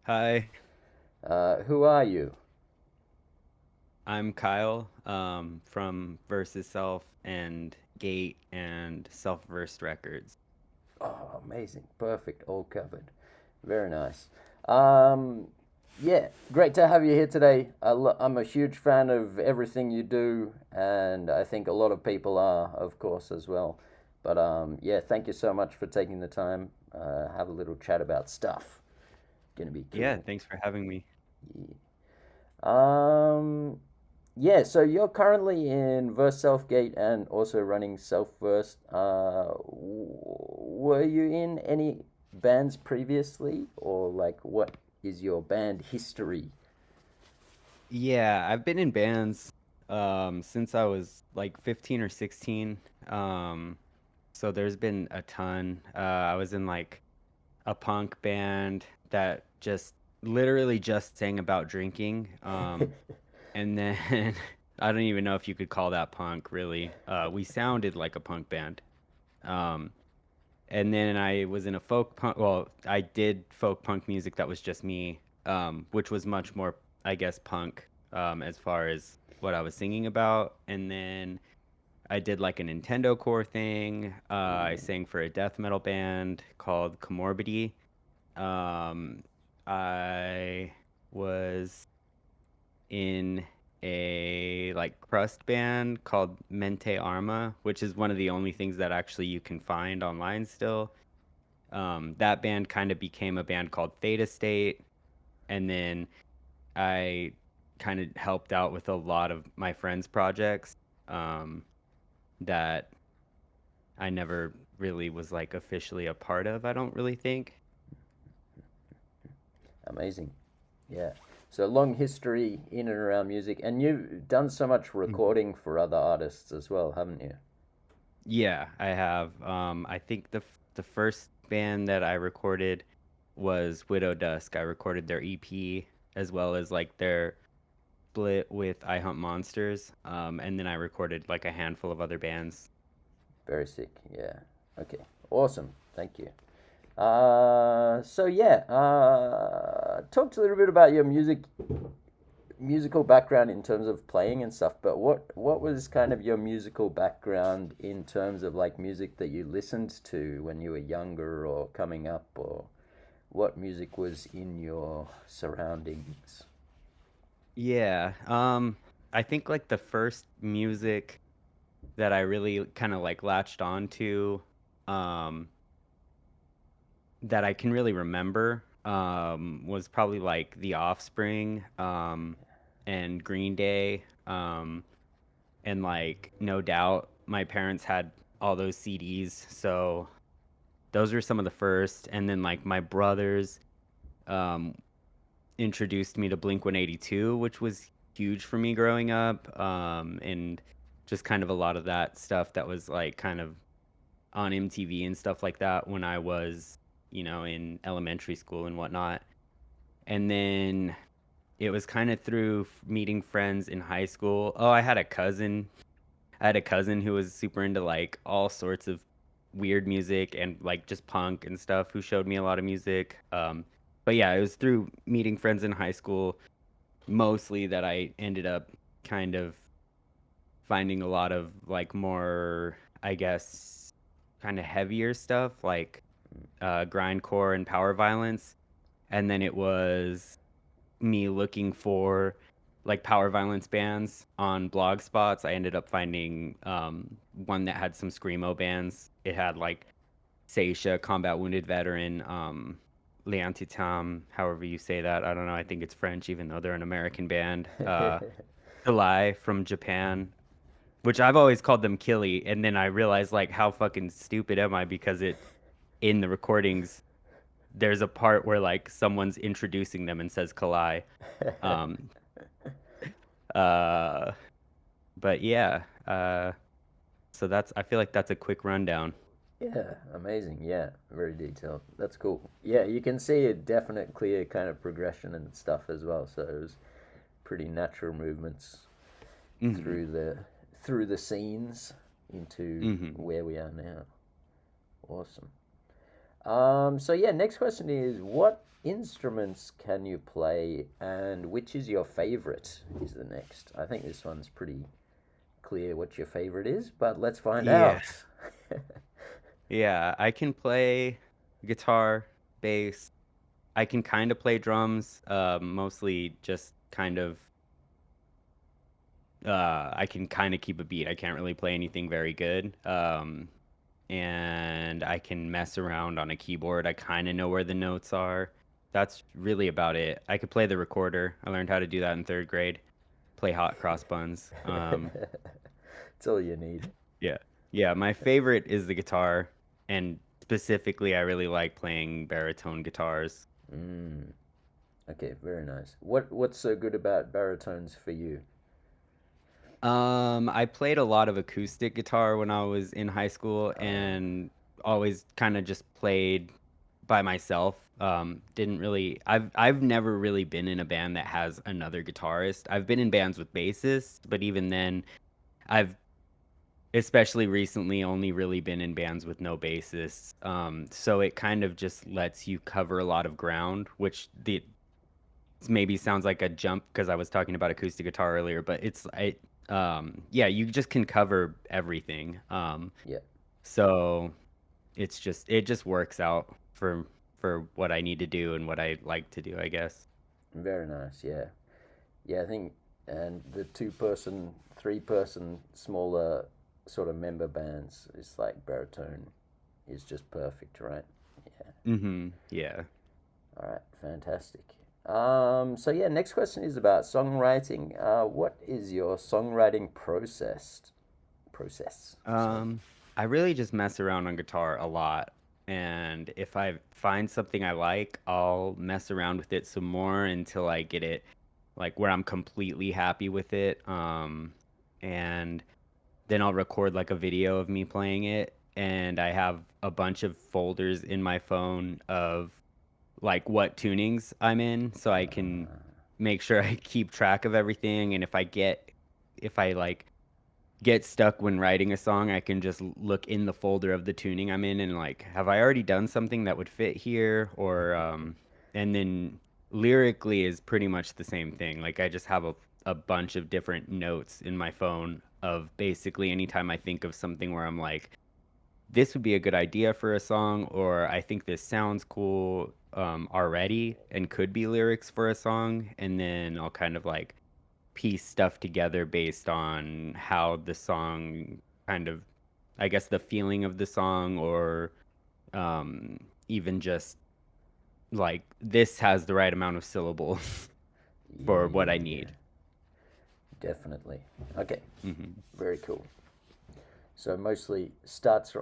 Hi, Who are you? I'm Kyle from Versus Self and Gate and Self Versed Records. Oh, amazing. Perfect. All covered. Very nice. Um, yeah, great to have you here today. I'm a huge fan of everything you do, and I think a lot of people are, of course, as well. But yeah, thank you so much for taking the time. Have a little chat about stuff. Gonna be Yeah, cool. thanks for having me. Yeah. Um, yeah, so you're currently in Verse Selfgate and also running Self Verse. Were you in any bands previously, or like what is your band history? Yeah, I've been in bands since I was like 15 or 16. So there's been a ton. I was in like a punk band that just literally just sang about drinking. And then I don't even know if you could call that punk really. We sounded like a punk band. Um, and then I was in a folk punk. Well, I did folk punk music that was just me, which was much more, I guess, punk as far as what I was singing about. And then I did like a Nintendo Core thing. I Ooh. sang for a death metal band called Comorbidity. Um, I was in a like crust band called Mente Arma, which is one of the only things that actually you can find online still. That band kind of became a band called Theta State, and then I kind of helped out with a lot of my friends' projects um, that I never really was like officially a part of, I don't really think. Amazing. Yeah. So long history in and around music, and you've done so much Mhm. recording for other artists as well, haven't you? Yeah, I have. I think the first band that I recorded was Widow Dusk. I recorded their EP as well as like their split with I Hunt Monsters. And then I recorded like a handful of other bands. Very sick. Yeah. Okay. Awesome. Thank you. So yeah, talk to a little bit about your musical background in terms of playing and stuff. But what was kind of your musical background in terms of like music that you listened to when you were younger or coming up, or what music was in your surroundings? Yeah. I think like the first music that I really kind of like latched on to, um, that I can really remember, was probably like The Offspring, and Green Day, and like No Doubt. My parents had all those CDs, so those were some of the first. And then like my brothers, um, introduced me to Blink 182, which was huge for me growing up. And just kind of a lot of that stuff that was like kind of on MTV and stuff like that when I was, in elementary school and whatnot. And then it was kind of through meeting friends in high school. Oh, I had a cousin who was super into like all sorts of weird music and like just punk and stuff who showed me a lot of music. But yeah, it was through meeting friends in high school mostly that I ended up kind of finding a lot of like more, I guess, kind of heavier stuff like grindcore and power violence. And then it was me looking for like power violence bands on blog spots. I ended up finding one that had some screamo bands. It had like Seisha, combat wounded veteran, Leantitam, however you say that. I don't know. I think it's French, even though they're an American band. Kalai from Japan, which I've always called them Killy, and then I realized like how fucking stupid am I because it in the recordings there's a part where like someone's introducing them and says Kalai. Um, uh, but yeah, so that's I feel like that's a quick rundown. Yeah, amazing. Yeah, very detailed. That's cool. Yeah, you can see a definite, clear kind of progression and stuff as well. So it was pretty natural movements Hmm. through the scenes into Hmm. where we are now. Awesome. So yeah, next question is what instruments can you play and which is your favorite? Is the next. I think this one's pretty clear what your favorite is, but let's find Yeah. out. Yeah, I can play guitar, bass. I can kind of play drums, mostly just kind of I can kind of keep a beat. I can't really play anything very good. And I can mess around on a keyboard. I kind of know where the notes are. That's really about it. I could play the recorder. I learned how to do that in third grade. Play hot cross buns. It's all you need. Yeah. Yeah, my favorite is the guitar, and specifically I really like playing baritone guitars. Mm, okay, very nice. What's so good about baritones for you? I played a lot of acoustic guitar when I was in high school Uh, and always kind of just played by myself. Didn't really I've never really been in a band that has another guitarist. I've been in bands with bassists, but even then I've especially recently only really been in bands with no bassists. So it kind of just lets you cover a lot of ground, which the maybe sounds like a jump because I was talking about acoustic guitar earlier, but yeah, you just can cover everything. yeah, So it just works out for what I need to do and what I like to do, I guess. very nice. Yeah, yeah. I think and the two-person, three-person, smaller sort of member bands is like baritone is just perfect, right? Yeah. Yeah. All right, fantastic. So yeah, next question is about songwriting. What is your songwriting process? Process. Sorry. Um, I really just mess around on guitar a lot. And if I find something I like, I'll mess around with it some more until I get it like where I'm completely happy with it. And then I'll record like a video of me playing it. And I have a bunch of folders in my phone of like what tunings I'm in so I can make sure I keep track of everything. And if I like, get stuck when writing a song, I can just look in the folder of the tuning I'm in and like, have I already done something that would fit here? Or and then lyrically is pretty much the same thing. Like I just have a bunch of different notes in my phone of basically anytime I think of something where I'm like, this would be a good idea for a song, or I think this sounds cool already and could be lyrics for a song, and then I'll kind of like piece stuff together based on how the song kind of, I guess, the feeling of the song, or even just like this has the right amount of syllables for what I Yeah, need. definitely. Okay, hmm very cool. So mostly starts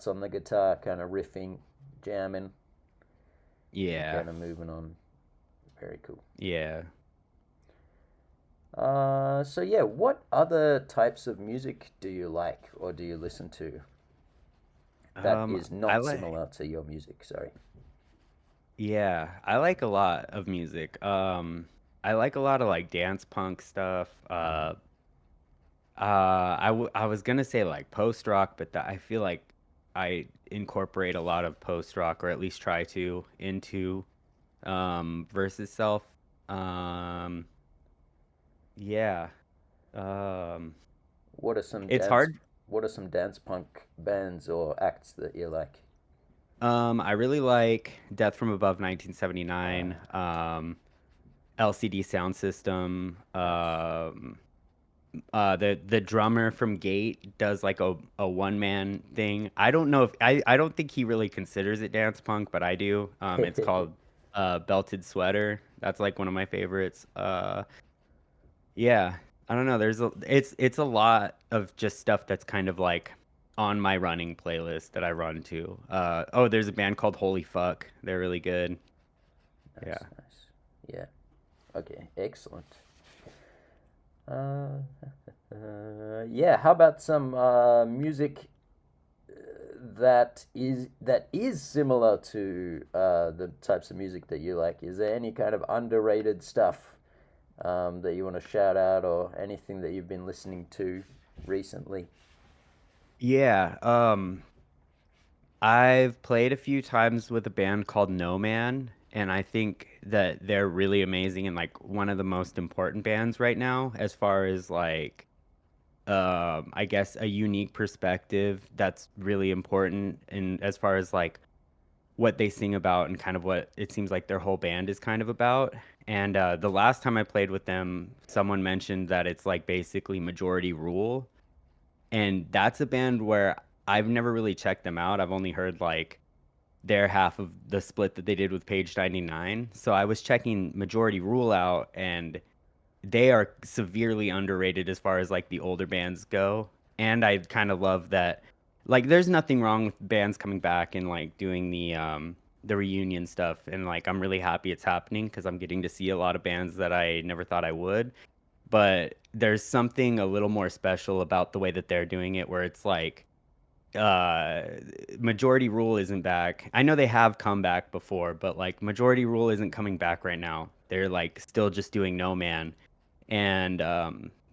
on the guitar, kind of riffing, jamming, and Yeah, kind of moving on. Very cool. yeah. So yeah, what other types of music do you like or do you listen to that is I not like, similar to your music? Sorry. yeah, I like a lot of music. I like a lot of like dance punk stuff. I was gonna say like post rock, but I feel like I incorporate a lot of post rock, or at least try to, into versus self. Um, yeah. Um, What are some it's dance hard. What are some dance punk bands or acts that you like? I really like Death from Above 1979. Ah, LCD Sound System. nice. The drummer from Gate does like a one man thing. I don't know if I don't think he really considers it dance punk, but I do. It's called Belted Sweater. That's like one of my favorites. Yeah, I don't know. It's a lot of just stuff that's kind of like on my running playlist that I run to. Oh, there's a band called Holy Fuck. They're really good. Nice, Yeah. nice. Yeah. Okay, excellent. Uh, yeah. How about some music that is similar to the types of music that you like? Is there any kind of underrated stuff that you want to shout out, or anything that you've been listening to recently? Yeah. I've played a few times with a band called No Man, and I think that they're really amazing and like one of the most important bands right now as far as like I guess a unique perspective that's really important and as far as like what they sing about and kind of what it seems like their whole band is kind of about. And the last time I played with them, someone mentioned that it's like basically majority rule. And that's a band where I've never really checked them out. I've only heard like their half of the split that they did with Page 99. So I was checking Majority Rule out, and they are severely underrated as far as like the older bands go. And I kind of love that. Like, there's nothing wrong with bands coming back and like doing the reunion stuff. And like, I'm really happy it's happening because I'm getting to see a lot of bands that I never thought I would. But there's something a little more special about the way that they're doing it, where it's like uh majority rule isn't back. I know they have come back before, but like majority rule isn't coming back right now. They're like still just doing No Man. And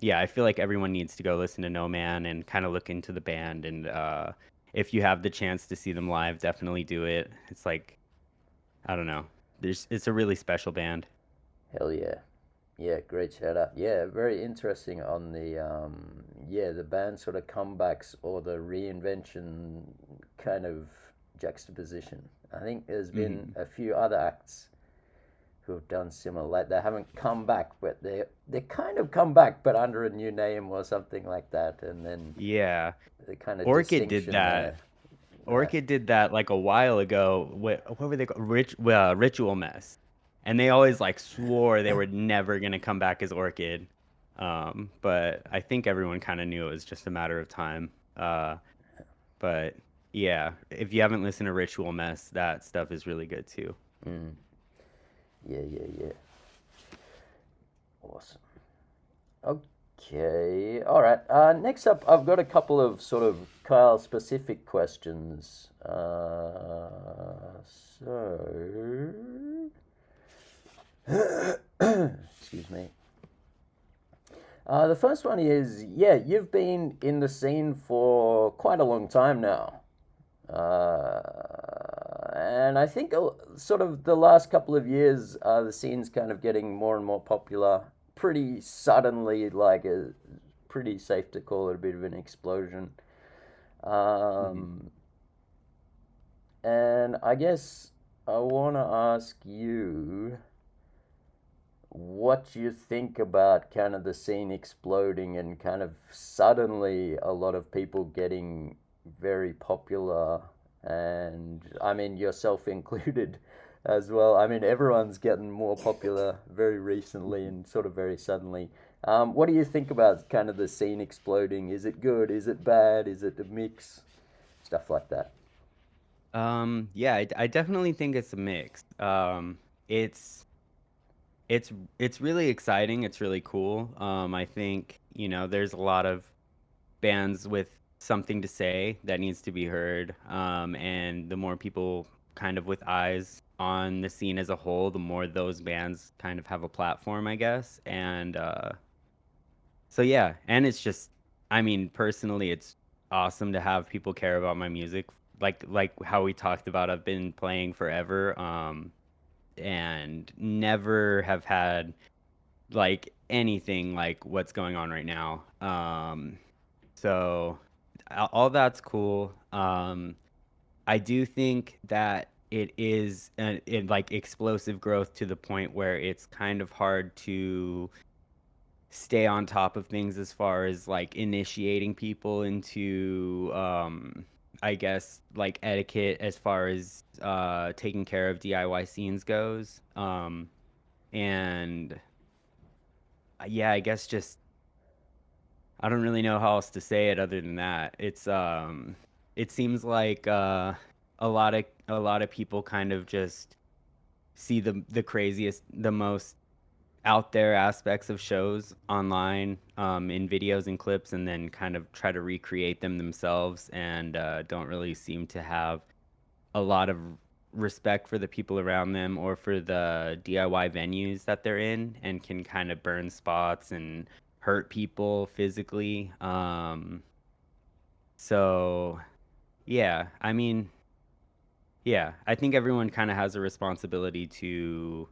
yeah, I feel like everyone needs to go listen to No Man and kind of look into the band and if you have the chance to see them live, definitely do it. It's like I don't know. There's it's a really special band. Hell yeah. Yeah, great shout out. Yeah, very interesting on the yeah, the band sort of comebacks or the reinvention kind of juxtaposition. I think there's been Hmm. a few other acts who have done similar. Like they haven't come back, but they kind of come back, but under a new name or something like that. And then Yeah. the kind of Orchid did distinction that. there. Right. Orchid did that like a while ago. What were they called? Ritual Mess, and they always like swore they were never gonna come back as Orchid. But I think everyone kind of knew it was just a matter of time. But yeah, if you haven't listened to Ritual Mess, that stuff is really good too. Mm. Yeah, yeah, yeah. Awesome. Okay. All right. Next up, I've got a couple of sort of Kyle specific questions. So, excuse me. The first one is yeah, you've been in the scene for quite a long time now. And I think sort of the last couple of years, the scene's kind of getting more and more popular pretty suddenly, like a pretty safe to call it a bit of an explosion. Hmm. Um, and I guess I want to ask you what you think about kind of the scene exploding and kind of suddenly a lot of people getting very popular, and I mean yourself included as well. I mean everyone's getting more popular very recently and sort of very suddenly. What do you think about kind of the scene exploding? Is it good? Is it bad? Is it a mix? Stuff like that. Yeah, I definitely think it's a mix. It's it's it's really exciting. It's really cool. I think, you know, there's a lot of bands with something to say that needs to be heard. And the more people kind of with eyes on the scene as a whole, the more those bands kind of have a platform, I guess. And so yeah, and it's just, I mean, personally, it's awesome to have people care about my music. Like how we talked about, I've been playing forever, and never have had like anything like what's going on right now. So all that's cool. I do think that it is like explosive growth to the point where it's kind of hard to stay on top of things as far as like initiating people into I guess like etiquette as far as taking care of DIY scenes goes. And yeah, I guess just I don't really know how else to say it other than that. It seems like a lot of people kind of just see the craziest, the most out there aspects of shows online in videos and clips and then kind of try to recreate them themselves and don't really seem to have a lot of respect for the people around them or for the DIY venues that they're in and can kind of burn spots and hurt people physically. So yeah, I mean, Yeah, I think everyone kind of has a responsibility to,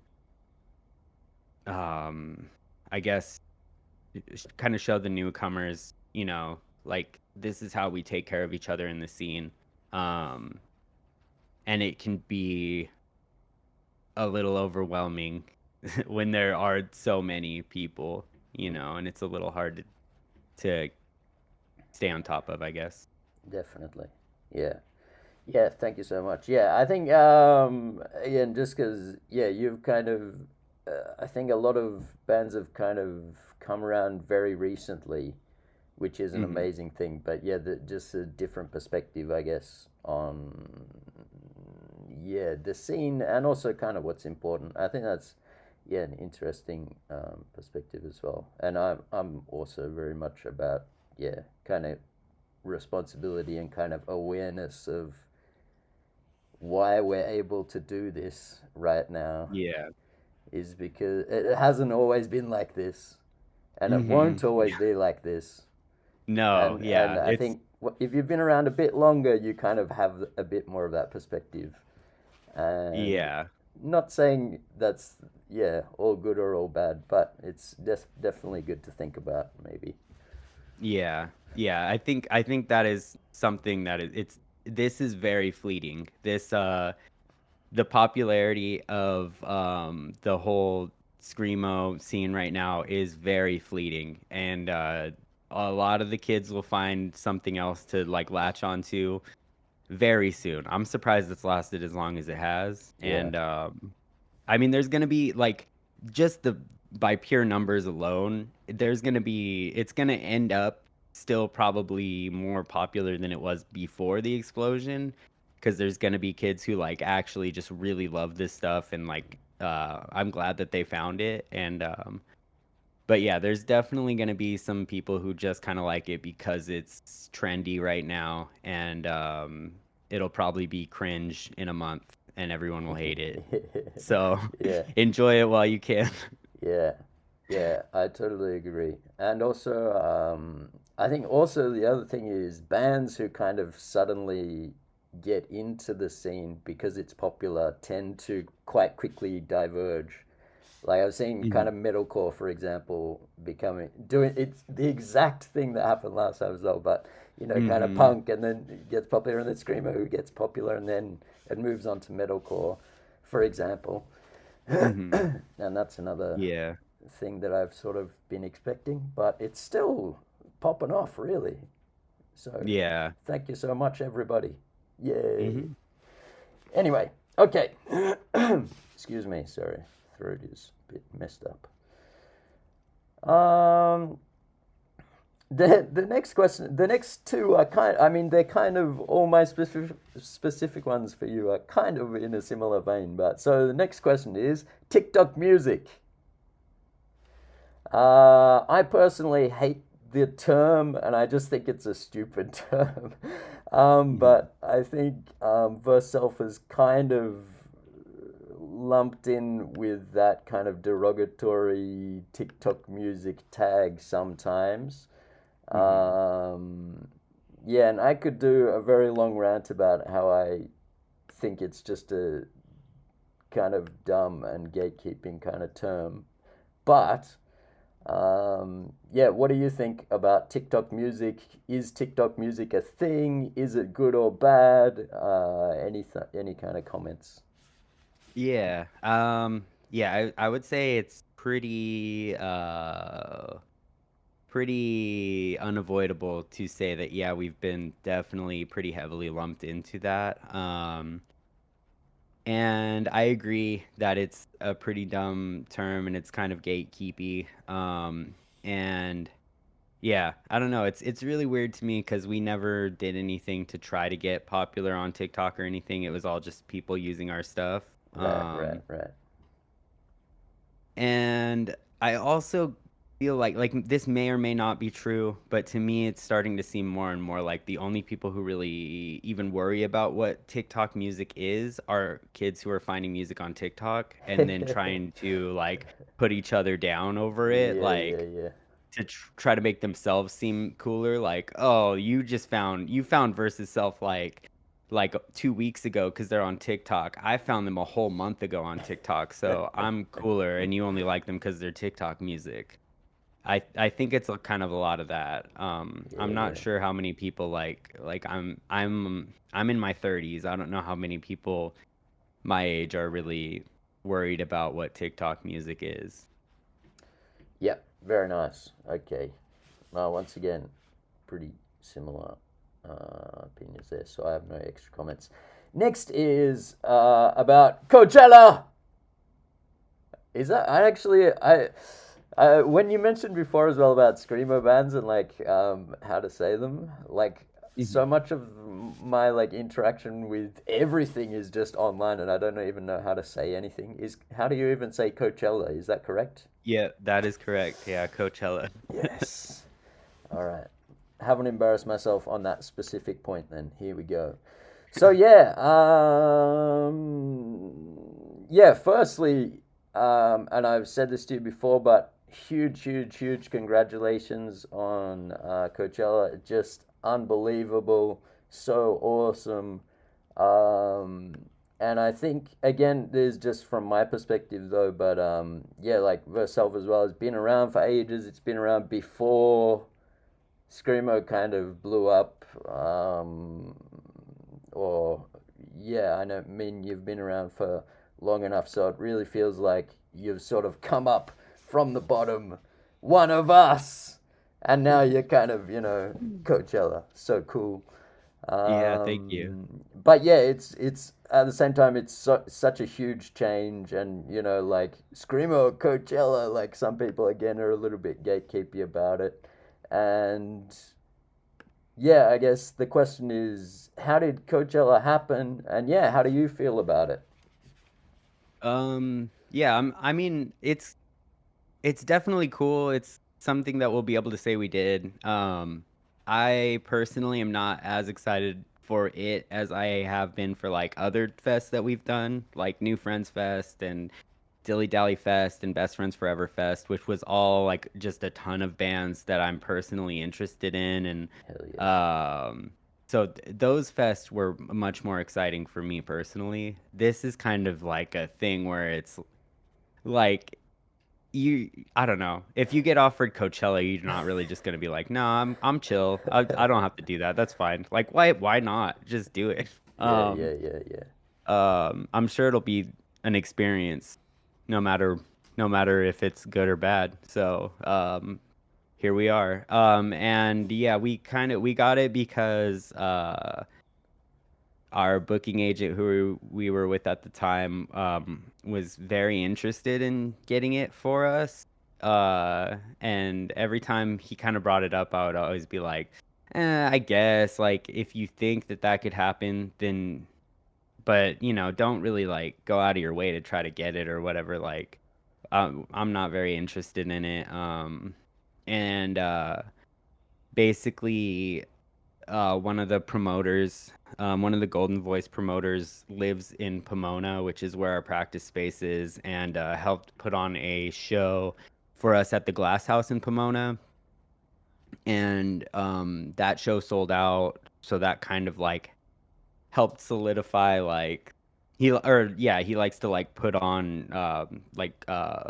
um, I guess, kind of show the newcomers, like this is how we take care of each other in the scene. Um, and it can be a little overwhelming when there are so many people, and it's a little hard to stay on top of, I guess. Definitely. Yeah. Yeah, thank you so much. Yeah, I think again, just because yeah, you've kind of I think a lot of bands have kind of come around very recently, which is an Hmm. amazing thing. But yeah, just a different perspective, I guess, on yeah the scene and also kind of what's important. I think that's yeah an interesting perspective as well. And I'm also very much about yeah kind of responsibility and kind of awareness of why we're able to do this right now Yeah. is because it hasn't always been like this and it Hmm. won't always be like this. No, And yeah, I it's think if you've been around a bit longer, you kind of have a bit more of that perspective. And yeah. not saying that's yeah all good or all bad, but it's just definitely good to think about maybe. Yeah. Yeah, I think that is something that it's this is very fleeting. The popularity of the whole screamo scene right now is very fleeting, and a lot of the kids will find something else to like latch onto very soon. I'm surprised it's lasted as long as it has. Yeah. And I mean, there's gonna be like just the by pure numbers alone, it's gonna end up still probably more popular than it was before the explosion, because there's gonna be kids who like actually just really love this stuff, and like I'm glad that they found it. And but yeah, there's definitely gonna be some people who just kind of like it because it's trendy right now, and it'll probably be cringe in a month, and everyone will hate it. So Yeah. enjoy it while you can. Yeah, yeah, I totally agree. And also, I think also the other thing is bands who kind of suddenly get into the scene because it's popular tend to quite quickly diverge. Like I've seen kind Mhm. of metalcore, for example, becoming doing it's the exact thing that happened last time as well, but kind of Mhm. punk and then it gets popular and then screamo who gets popular and then it moves on to metalcore, for example. Mhm. And that's another Yeah. thing that I've sort of been expecting, but it's still popping off, really. So Yeah. thank you so much, everybody. Yay. Mhm. Anyway, okay. Excuse me, sorry. Throat is a bit messed up. Um, the next question, the next two are I mean, they're kind of all my specific ones for you are kind of in a similar vein. But so the next question is TikTok music. I personally hate the term, and I just think it's a stupid term. Mhm. But I think Verself is kind of lumped in with that kind of derogatory TikTok music tag sometimes. Mhm. Um, yeah, and I could do a very long rant about how I think it's just a kind of dumb and gatekeeping kind of term. But yeah, what do you think about TikTok music? Is TikTok music a thing? Is it good or bad? Any kind of comments? Yeah. Yeah, I would say it's pretty unavoidable to say that yeah, we've been definitely pretty heavily lumped into that. And I agree that it's a pretty dumb term and it's kind of gatekeepy. And yeah, I don't know. It's really weird to me because we never did anything to try to get popular on TikTok or anything. It was all just people using our stuff. Right, right, right. And I also feel like this may or may not be true, but to me it's starting to seem more and more like the only people who really even worry about what TikTok music is are kids who are finding music on TikTok and then trying to like put each other down over it, Yeah, yeah, like yeah. to try to make themselves seem cooler, like, oh, you found versus self, like 2 weeks ago because they're on TikTok. I found them a whole month ago on TikTok, so I'm cooler, and you only like them because they're TikTok music. I think it's a kind of a lot of that. I'm Yeah, not yeah. sure how many people I'm in my 30s. I don't know how many people my age are really worried about what TikTok music is. Yep, very nice. Okay. Well, once again, pretty similar opinions there, so I have no extra comments. Next is about Coachella. Is that I actually I when you mentioned before as well about screamo bands and like how to say them, like Mhm. so much of my like interaction with everything is just online, and I don't even know how to say anything. Is how do you even say Coachella? Is that correct? Yeah, that is correct. Yeah, Coachella. Yes. All right. Haven't embarrassed myself on that specific point. Then here we go. So yeah, yeah. Firstly, and I've said this to you before, but huge, huge, huge congratulations on Coachella. Just unbelievable, so awesome. Um, and I think again, there's just from my perspective though, but yeah, like Verself as well has been around for ages. It's been around before Screamo kind of blew up, or yeah, I know. I mean, you've been around for long enough, so it really feels like you've sort of come up from the bottom, one of us, and now you're kind of Coachella. So cool. Yeah, thank you. But yeah, it's at the same time it's such a huge change, and like Screamo Coachella, like some people again are a little bit gatekeepy about it, and yeah, I guess the question is, how did Coachella happen? And yeah, how do you feel about it? Yeah, I mean, it's definitely cool. It's something that we'll be able to say we did. I personally am not as excited for it as I have been for like other fests that we've done, like New Friends Fest and Dilly Dally Fest and Best Friends Forever Fest, which was all like just a ton of bands that I'm personally interested in. And Hell yeah. so those fests were much more exciting for me personally. This is kind of like a thing where it's like you I don't know. If you get offered Coachella, you're not really just gonna be like, no, I'm chill. I don't have to do that. That's fine. Like why not? Just do it. Yeah, yeah, yeah, yeah. I'm sure it'll be an experience no matter no matter if it's good or bad. So here we are. And yeah, we got it because our booking agent who we were with at the time was very interested in getting it for us. And every time he kind of brought it up, I would always be like, I guess like if you think that that could happen, then but don't really like go out of your way to try to get it or whatever. Like, I'm not very interested in it. And basically, one of the Golden Voice promoters lives in Pomona, which is where our practice space is, and helped put on a show for us at the Glass House in Pomona. And that show sold out, so that kind of like helped solidify like he likes to like put on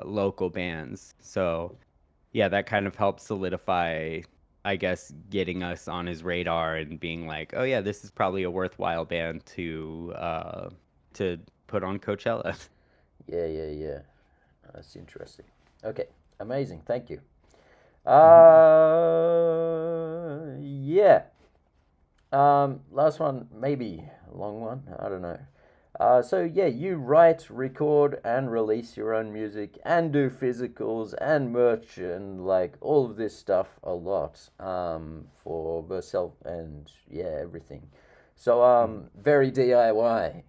local bands. So yeah, that kind of helped solidify, I guess, getting us on his radar and being like, oh yeah, this is probably a worthwhile band to put on Coachella. Yeah, yeah, yeah. That's interesting. Okay, amazing. Thank you. Mhm. Yeah. Last one, maybe a long one. I don't know. So yeah, you write, record, and release your own music, and do physicals and merch and like all of this stuff a lot. For yourself and yeah, everything. So Mhm. very DIY.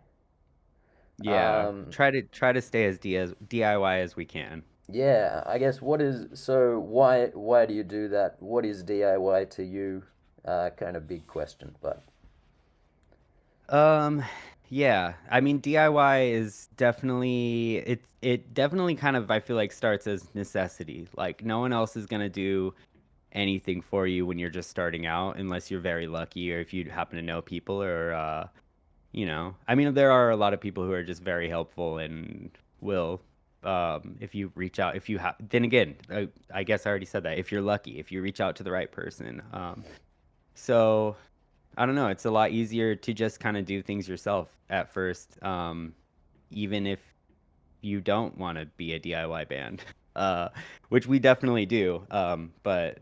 Yeah, Um, try to stay as DIY as we can. yeah, I guess what is so why do you do that? What is DIY to you? Kind of big question, but Um, yeah. I mean, DIY is definitely it definitely kind of I feel like starts as necessity. Like no one else is gonna do anything for you when you're just starting out unless you're very lucky or if you happen to know people or I mean, there are a lot of people who are just very helpful and will, if you reach out, if you have, then again, I guess I already said that. If you're lucky, if you reach out to the right person. So I don't know. It's a lot easier to just kind of do things yourself at first, even if you don't want to be a DIY band, uh, which we definitely do. But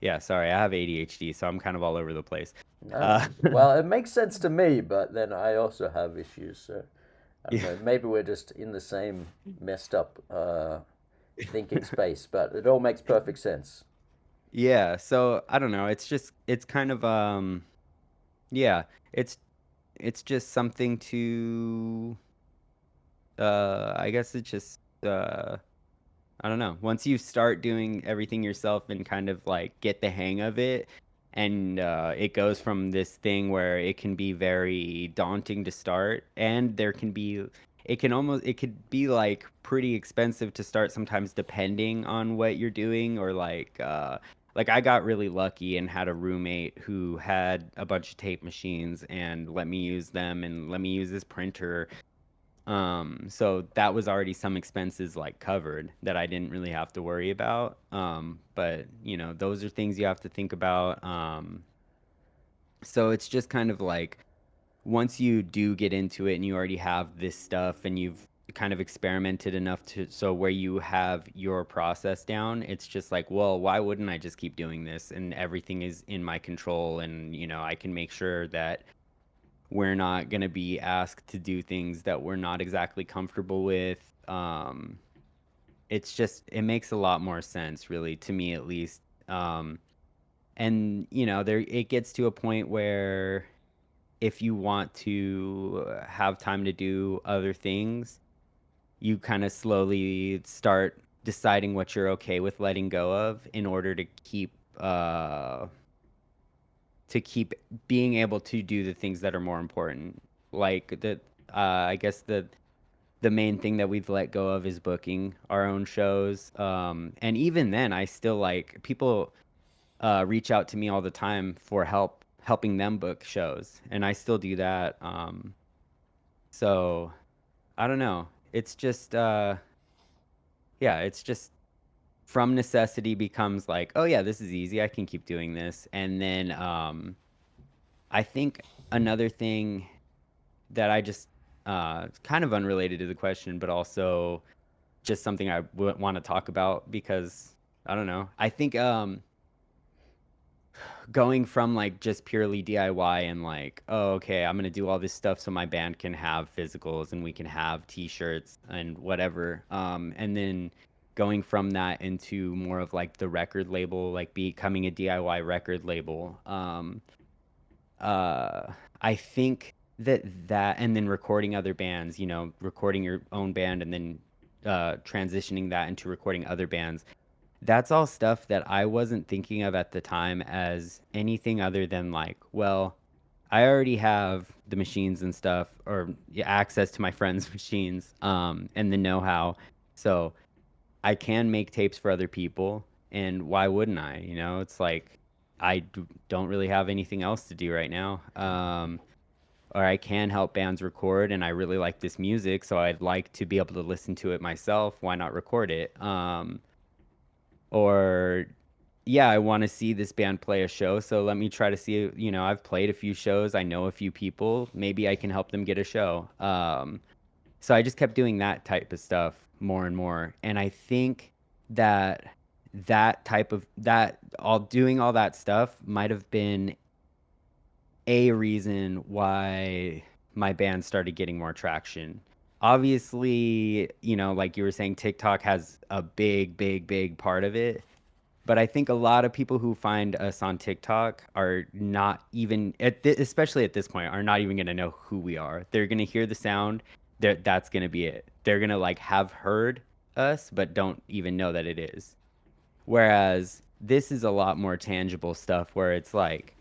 yeah, sorry, I have ADHD, so I'm kind of all over the place. No. Uh, Well, it makes sense to me, but then I also have issues. So I don't yeah, know. Maybe we're just in the same messed up thinking space, but it all makes perfect sense. yeah. So I don't know. It's kind of yeah. It's it's just something to I guess it's just I don't know. Once you start doing everything yourself and kind of like get the hang of it, and it goes from this thing where it can be very daunting to start, and it could be like pretty expensive to start sometimes depending on what you're doing, or like I got really lucky and had a roommate who had a bunch of tape machines and let me use them and let me use this printer, so that was already some expenses like covered that I didn't really have to worry about. But those are things you have to think about. So it's just kind of like once you do get into it and you already have this stuff and you've kind of experimented enough to so where you have your process down, it's just like, well, why wouldn't I just keep doing this? And everything is in my control, and I can make sure that we're not going to be asked to do things that we're not exactly comfortable with. It makes a lot more sense, really, to me at least. And there it gets to a point where if you want to have time to do other things, you kind of slowly start deciding what you're okay with letting go of in order to keep being able to do the things that are more important. Like I guess the main thing that we've let go of is booking our own shows. And even then, I still like people reach out to me all the time for helping them book shows, and I still do that. So I don't know. It's just yeah, it's just from necessity becomes like, oh yeah, this is easy. I can keep doing this. And then I think another thing that I just kind of unrelated to the question, but also just something I would want to talk about because I don't know. I think going from like just purely DIY and like, oh, okay, I'm gonna do all this stuff so my band can have physicals and we can have t-shirts and whatever. And then going from that into more of like the record label, like becoming a DIY record label. Uh, I think that and then recording other bands, recording your own band and then transitioning that into recording other bands. That's all stuff that I wasn't thinking of at the time as anything other than like, well, I already have the machines and stuff, or yeah, access to my friends' machines, and the know-how. So I can make tapes for other people, and why wouldn't I? It's like don't really have anything else to do right now. Or I can help bands record, and I really like this music, so I'd like to be able to listen to it myself. Why not record it? Or yeah, I want to see this band play a show, so let me try to see, I've played a few shows, I know a few people, maybe I can help them get a show. So I just kept doing that type of stuff more and more. And I think that that all doing all that stuff might have been a reason why my band started getting more traction. Obviously, like you were saying, TikTok has a big, big, big part of it. But I think a lot of people who find us on TikTok are not even especially at this point, are not even going to know who we are. They're going to hear the sound, that's going to be it. They're going to like have heard us, but don't even know that it is. Whereas this is a lot more tangible stuff where it's like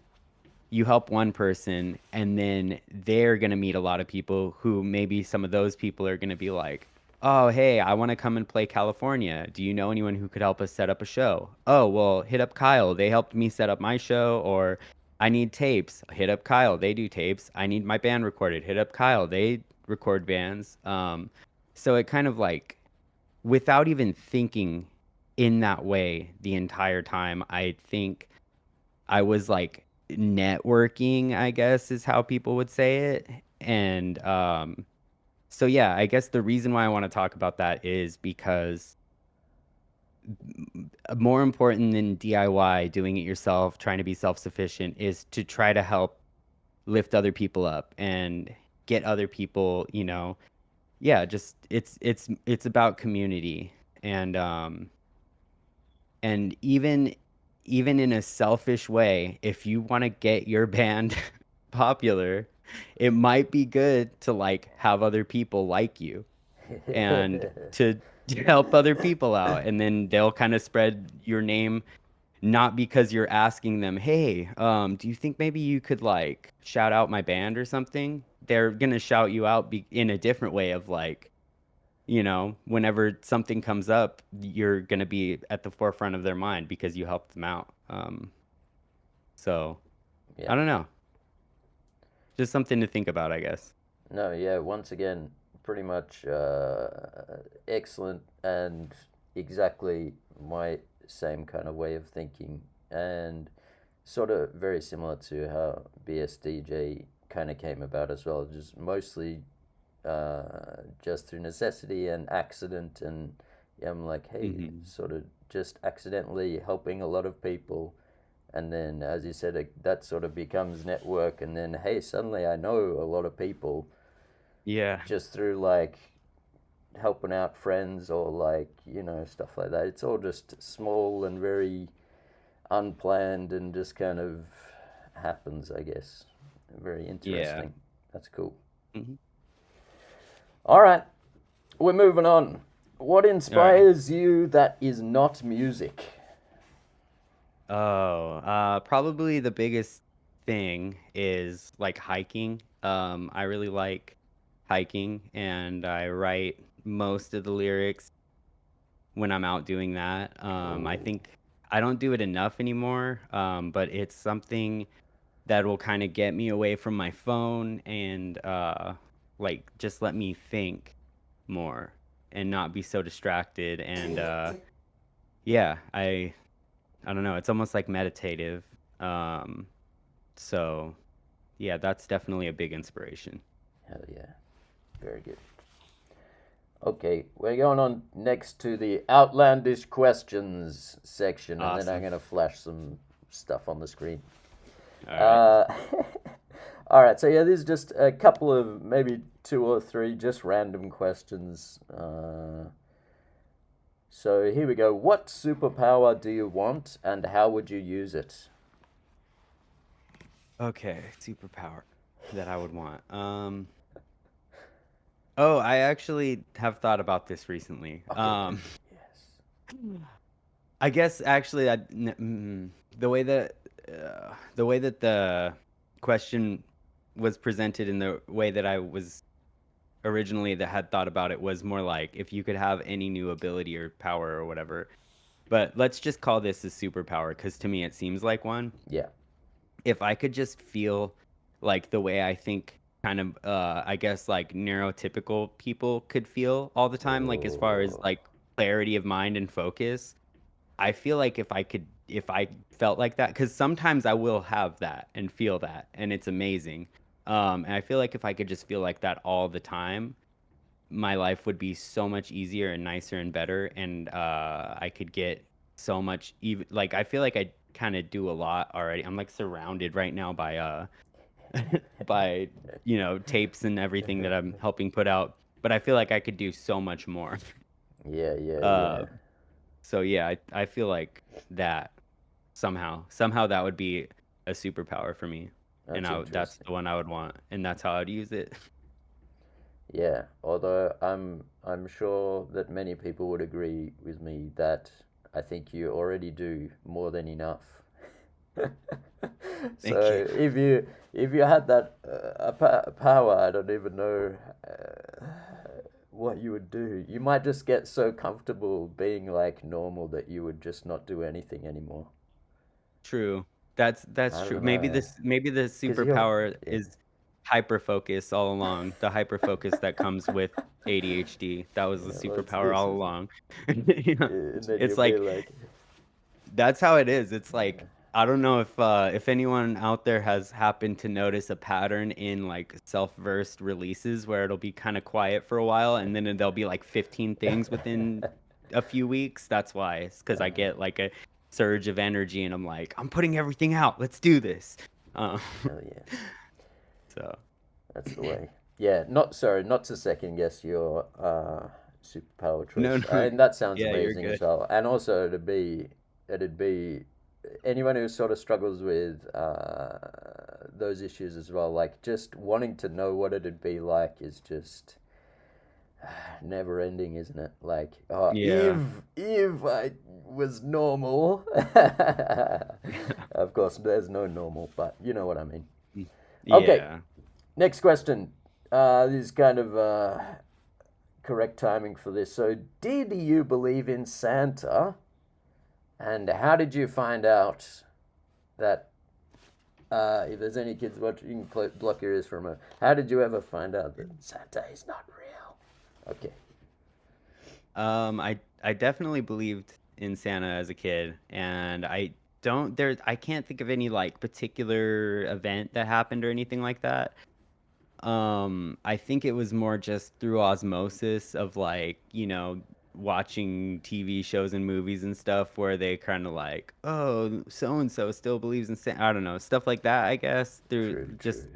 you help one person and then they're going to meet a lot of people who maybe some of those people are going to be like, oh, hey, I want to come and play California. Do you know anyone who could help us set up a show? Oh, well, hit up Kyle. They helped me set up my show. Or I need tapes. Hit up Kyle. They do tapes. I need my band recorded. Hit up Kyle. They record bands. So it kind of like without even thinking in that way the entire time, I think I was like networking, I guess is how people would say it. And so yeah, I guess the reason why I want to talk about that is because more important than DIY, doing it yourself, trying to be self-sufficient, is to try to help lift other people up and get other people, yeah, just it's about community and and even in a selfish way, if you want to get your band popular, it might be good to like have other people like you and to help other people out and then they'll kind of spread your name not because you're asking them, "Hey, do you think maybe you could like shout out my band or something?" They're gonna shout you out in a different way of like, whenever something comes up, you're gonna be at the forefront of their mind because you helped them out. So Yeah. I don't know, just something to think about, I guess. No, yeah, once again, pretty much excellent and exactly my same kind of way of thinking, and sort of very similar to how BSDJ kind of came about as well, just mostly just through necessity and accident. And yeah, I'm like, hey, Hmm. sort of just accidentally helping a lot of people. And then, as you said, that sort of becomes network. And then, hey, suddenly I know a lot of people Yeah, just through like helping out friends or like, stuff like that. It's all just small and very unplanned and just kind of happens, I guess. Very yeah. interesting. That's cool. Hmm. All right, we're moving on. What All right. inspires you that is not music? Oh, probably the biggest thing is like hiking. I really like hiking and I write most of the lyrics when I'm out doing that. I Oh, think I don't do it enough anymore, but it's something that will kind of get me away from my phone and like just let me think more and not be so distracted. And yeah, I don't know, it's almost like meditative. Um, so yeah, that's definitely a big inspiration. hell yeah. Very good. Okay, we're going on next to the outlandish questions section, and then I'm Awesome. going to flash some stuff on the screen. All right. Uh, all right, so yeah, there's just a couple of maybe two or three just random questions. So here we go. What superpower do you want, and how would you use it? Okay, superpower that I would want. Oh, I actually have thought about this recently. Okay, good. Yes. I guess actually, the way that the question was presented in the way that I was originally that had thought about it was more like if you could have any new ability or power or whatever. But let's just call this a superpower because to me it seems like one. Yeah. If I could just feel like the way I think kind of I guess like neurotypical people could feel all the time, like as far as Oh. like clarity of mind and focus, I feel like if I felt like that, because sometimes I will have that and feel that, and it's amazing. And I feel like if I could just feel like that all the time, my life would be so much easier and nicer and better, and I could get so much even like I feel like I kind of do a lot already. I'm like surrounded right now by by tapes and everything that I'm helping put out, but I feel like I could do so much more. Yeah, yeah, yeah. Uh, so yeah, I feel like that somehow that would be a superpower for me, and That's that's interesting. the one I would want, and that's how I'd use it. Yeah, although I'm sure that many people would agree with me that I think you already do more than enough. Thank you. So if you had that power, I don't even know what you would do. You might just get so comfortable being like normal that you would just not do anything anymore. True. That's I true. don't know. Maybe the Because you're, superpower yeah. is hyper focus all along. The hyper focus that comes with ADHD. That was the Yeah, well, superpower this all is, along. You know, and then it's you'll be like like, that's how it is. It's yeah. like I don't know if anyone out there has happened to notice a pattern in like self-versed releases where it'll be kind of quiet for a while and then there'll be like 15 things within a few weeks. That's why. It's because I get like a surge of energy and I'm like, I'm putting everything out. Let's do this. Um, Hell yeah. so That's the way. Yeah, not sorry, not to second guess your superpower no, choice. no. And that sounds Yeah, you're amazing as good. well. And also it'd be anyone who sort of struggles with those issues as well. Like just wanting to know what it'd be like is just never ending, isn't it? Like, Yeah. if I was normal, of course, there's no normal, but you know what I mean. Okay, Yeah. next question. This is kind of correct timing for this. So, did you believe in Santa? And how did you find out that? If there's any kids watching, you can block your ears for a moment. How did you ever find out that Santa is not real? Okay. I definitely believed in Santa as a kid, and I can't think of any like particular event that happened or anything like that. I think it was more just through osmosis of like, watching TV shows and movies and stuff where they kind of like, oh, so and so still believes in Santa. I don't know, stuff like that, I guess, through True, just true.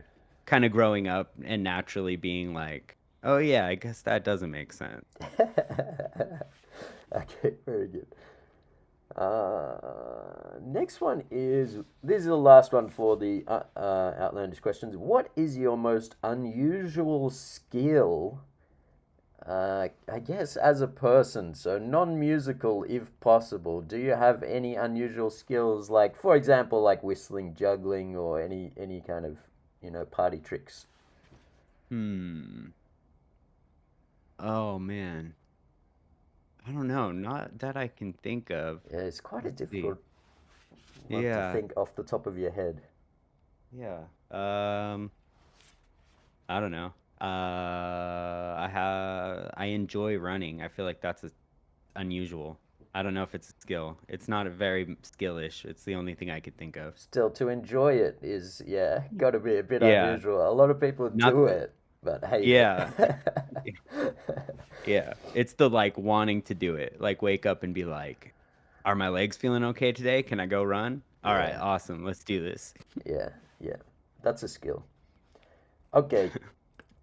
kind of growing up and naturally being like, oh yeah, I guess that doesn't make sense. Okay, very good. Next one is this is the last one for the outlandish questions. What is your most unusual skill? I guess as a person, so non-musical if possible. Do you have any unusual skills, like for example, like whistling, juggling, or any kind of party tricks? Hmm. Oh man. I don't know. Not that I can think of. Yeah, it's quite a Let's see. difficult one to Yeah. think off the top of your head. Yeah. I don't know. I enjoy running. I feel like that's unusual. I don't know if it's a skill. It's not a very skillish. It's the only thing I could think of. Still, to enjoy it is, yeah, got to be a bit Yeah. unusual. A lot of people Not do the, it but hate it. yeah. Yeah. It's the like wanting to do it. Like wake up and be like, are my legs feeling okay today? Can I go run? All right, Yeah, awesome. Let's do this. yeah, yeah. That's a skill. Okay.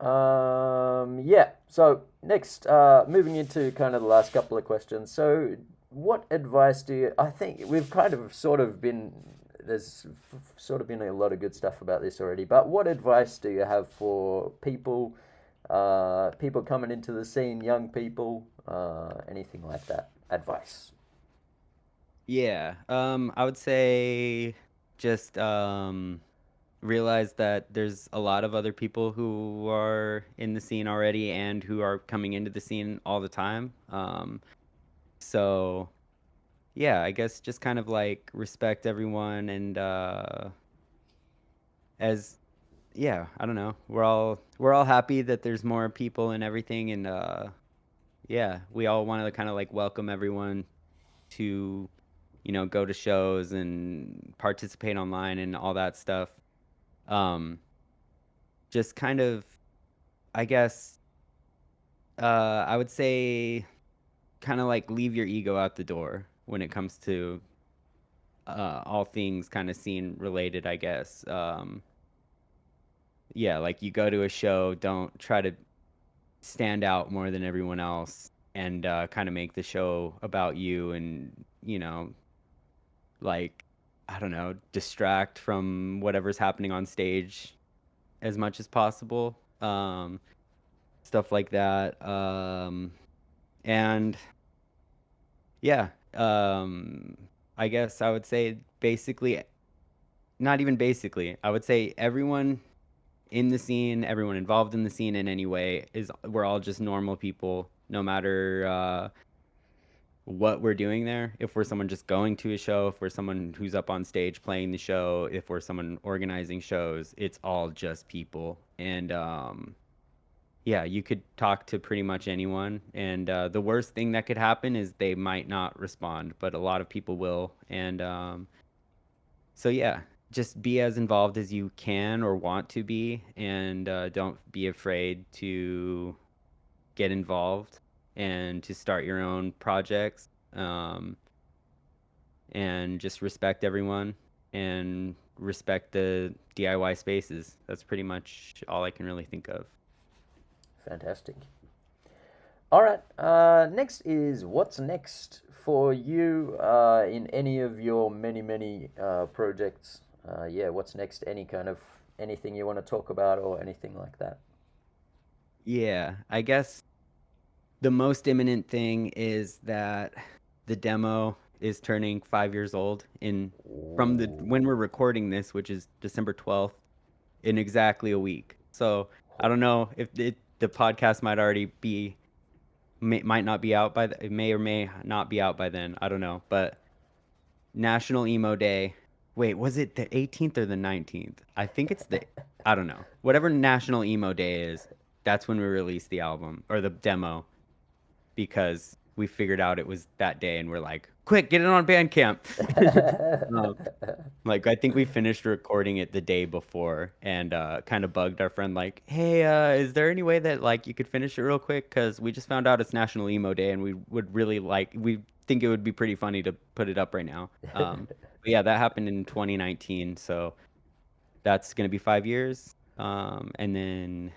Yeah. So next, moving into kind of the last couple of questions. So, what advice do you? I think we've kind of sort of been there's sort of been a lot of good stuff about this already. But what advice do you have for people, people coming into the scene, young people, anything like that? Advice. Yeah. I would say just realize that there's a lot of other people who are in the scene already and who are coming into the scene all the time. So yeah, I guess just kind of like respect everyone and as yeah, I don't know. We're all happy that there's more people and everything and yeah, we all want to kind of like welcome everyone to go to shows and participate online and all that stuff. Um, just kind of, I guess, I would say, kind of like leave your ego out the door when it comes to all things kind of scene related, I guess. Yeah, like you go to a show, don't try to stand out more than everyone else and kind of make the show about you and, like, I don't know, distract from whatever's happening on stage as much as possible. Stuff like that. And yeah, I guess I would say basically, not even basically, I would say everyone in the scene, everyone involved in the scene in any way we're all just normal people, no matter what we're doing there. If we're someone just going to a show, if we're someone who's up on stage playing the show, if we're someone organizing shows, it's all just people. And yeah, you could talk to pretty much anyone. And the worst thing that could happen is they might not respond, but a lot of people will. And so yeah, just be as involved as you can or want to be, and don't be afraid to get involved and to start your own projects. And just respect everyone and respect the DIY spaces. That's pretty much all I can really think of. Fantastic. All right. Next is what's next for you in any of your many projects. Yeah, what's next? Any kind of anything you want to talk about or anything like that? Yeah, I guess the most imminent thing is that the demo is turning 5 years old in from the when Ooh. we're recording this, which is December 12th, in exactly a week. So I don't know if the podcast might not be out it may or may not be out by then. I don't know, but National Emo Day. Wait, was it the 18th or the 19th? I think it's I don't know. Whatever National Emo Day is, that's when we release the album or the demo because we figured out it was that day and we're like, quick, get it on Bandcamp. Um, like I think we finished recording it the day before and kind of bugged our friend like, "Hey, is there any way that like you could finish it real quick? Because we just found out it's National Emo Day and we think it would be pretty funny to put it up right now." But yeah, that happened in 2019, so that's gonna be 5 years. And then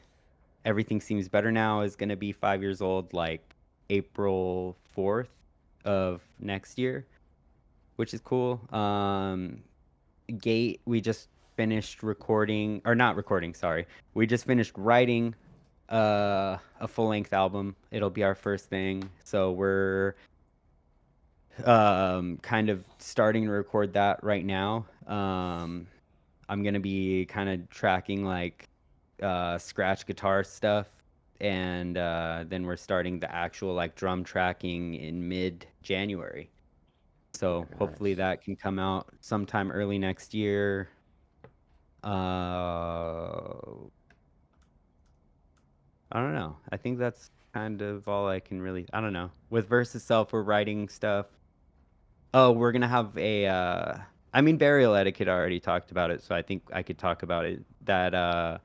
Everything Seems Better Now is gonna be 5 years old, like April 4th of next year, which is cool. Gate, we just finished recording, or not recording, sorry. We just finished writing a full-length album. It'll be our first thing. So we're kind of starting to record that right now. I'm gonna be kind of tracking like scratch guitar stuff and then we're starting the actual like drum tracking in mid-January. So Very hopefully nice. that can come out sometime early next year. I don't know. I think that's kind of all I can really. I don't know. With Versus Self, we're writing stuff. Oh, we're gonna have a. I mean, Burial Etiquette already talked about it, so I think I could talk about it. That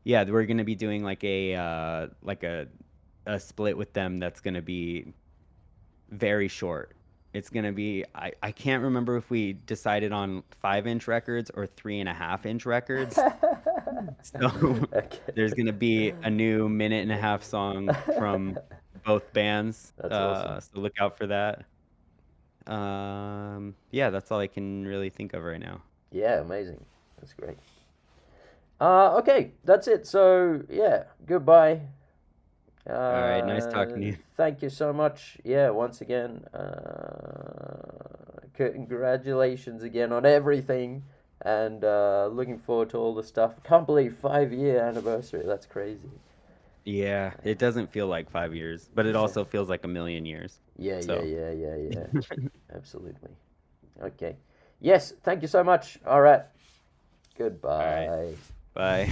yeah, we're gonna be doing like a split with them that's gonna be very short. It's gonna be I can't remember if we decided on 5 inch records or 3.5 inch records. So Okay. there's gonna be a new minute and a half song from both bands. That's awesome. So look out for that. Yeah, that's all I can really think of right now. Yeah, amazing. That's great. Okay, that's it. So, yeah, goodbye. All right, nice talking to you. Thank you so much. Yeah, once again, congratulations again on everything. And looking forward to all the stuff. Can't believe 5 year anniversary. That's crazy. Yeah, it doesn't feel like 5 years, but it also feels like a million years. Yeah, yeah, So, yeah, yeah, yeah. Absolutely. Okay. Yes, thank you so much. All right. all right, Goodbye. bye.